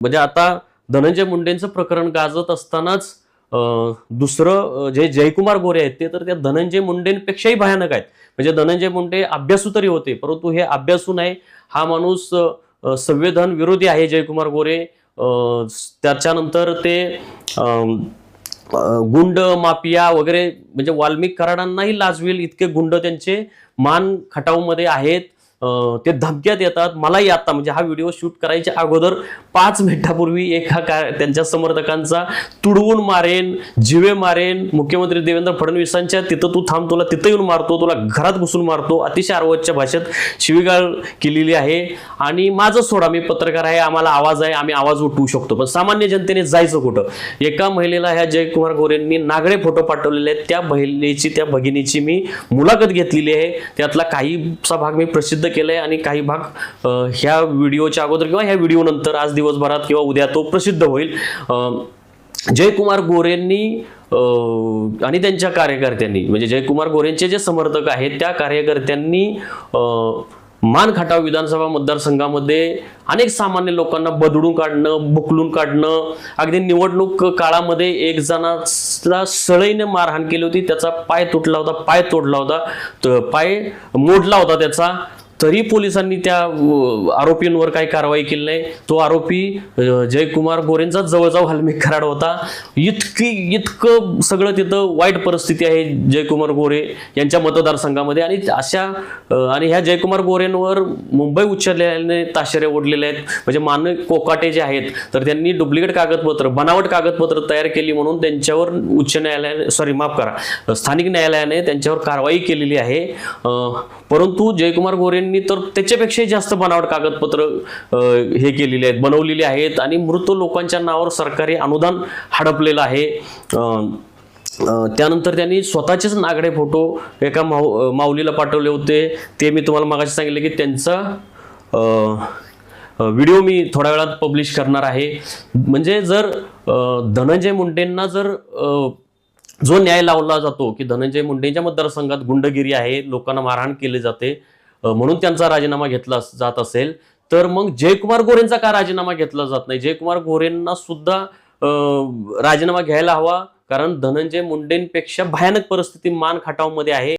म्हणजे आता धनंजय मुंडेंचं प्रकरण गाजत असतानाच दुसरं जे जयकुमार गोरे आहेत ते तर त्या धनंजय मुंडेंपेक्षाही भयानक आहेत. म्हणजे धनंजय मुंडे अभ्यासू तरी होते, परंतु हे अभ्यासू नाही. हा माणूस संविधान विरोधी आहे जयकुमार गोरे. त्याच्यानंतर ते गुंड माफिया वगैरे, म्हणजे वाल्मिक कराडांनाही लाजवेल इतके गुंड त्यांचे मान खटावमध्ये आहेत. ते धमक्यात येतात. मलाही आता म्हणजे हा व्हिडिओ शूट करायच्या अगोदर 5 मिनिटापूर्वी एका त्यांच्या समर्थकांचा तुडवून मारेन, जिवे मारेन, मुख्यमंत्री देवेंद्र फडणवीसांच्या तिथं तू थांब, तुला तिथं येऊन मारतो, तुला घरात घुसून मारतो, अतिशय अर्वच्या भाषेत शिवीगाळ केलेली आहे. आणि माझं सोडा, मी पत्रकार आहे, आम्हाला आवाज आहे, आम्ही आवाज उठवू शकतो, पण सामान्य जनतेने जायचं कुठं? एका महिलेला ह्या जयकुमार गोरेंनी नागडे फोटो पाठवलेले आहेत. त्या महिलेची, त्या भगिनीची मी मुलाखत घेतलेली आहे. त्यातला काहीचा भाग मी प्रसिद्ध केलंय आणि काही भाग ह्या व्हिडिओच्या अगोदर किंवा ह्या व्हिडिओ नंतर आज दिवसभरात किंवा उद्या तो प्रसिद्ध होईल. जयकुमार गोरेंनी आणि त्यांच्या कार्यकर्त्यांनी, म्हणजे जयकुमार गोरेंचे जे समर्थक आहेत त्या कार्यकर्त्यांनी मान खटाव विधानसभा मतदारसंघामध्ये अनेक सामान्य लोकांना बदडून काढणं, बुकलून काढणं, अगदी निवडणूक काळामध्ये एक जणाला सळईने मारहाण केली होती. त्याचा पाय तुटला होता, पाय तोडला होता, पाय मोडला होता त्याचा, तरी पोलिसांनी त्या आरोपींवर काही कारवाई केली नाही. तो आरोपी जयकुमार गोरेंचा जवळजवळ वाल्मिक कराड होता. इतकं सगळं तिथं वाईट परिस्थिती आहे जयकुमार गोरे यांच्या मतदारसंघामध्ये. आणि ह्या जयकुमार गोरेंवर मुंबई उच्च न्यायालयाने ताशेरे ओढलेले आहेत. म्हणजे मानक कोकाटे जे आहेत तर त्यांनी डुप्लिकेट कागदपत्र, बनावट कागदपत्र तयार केली म्हणून त्यांच्यावर उच्च न्यायालयाने, माफ करा, स्थानिक न्यायालयाने त्यांच्यावर कारवाई केलेली आहे. परंतु जयकुमार गोरेंनी तर त्याच्यापेक्षाही जास्त बनावट कागदपत्र हे केलेले आहेत, बनवलेली आहेत, आणि मृत लोकांच्या नावावर सरकारी अनुदान हडपलेलं आहे. त्यानंतर त्यांनी स्वतःचेच नागडे फोटो एका माऊलीला पाठवले होते. ते मी तुम्हाला मागाशी सांगितलं की त्यांचा व्हिडिओ मी थोड्या वेळात पब्लिश करणार आहे. म्हणजे जर धनंजय मुंडेंना जर जो न्याय लावला जातो की धनंजय मुंडेंच्या मतदारसंघात गुंडगिरी आहे, लोकांना मारहाण केली जाते, म्हणून त्यांचा राजीनामा घेतला जात असेल, तर मग जयकुमार गोरेंचा का राजीनामा घेतला जात नाही? जयकुमार गोरेंना सुद्धा राजीनामा घ्यायला हवा, कारण धनंजय मुंडेंपेक्षा भयानक परिस्थिती मान खटावमध्ये आहे.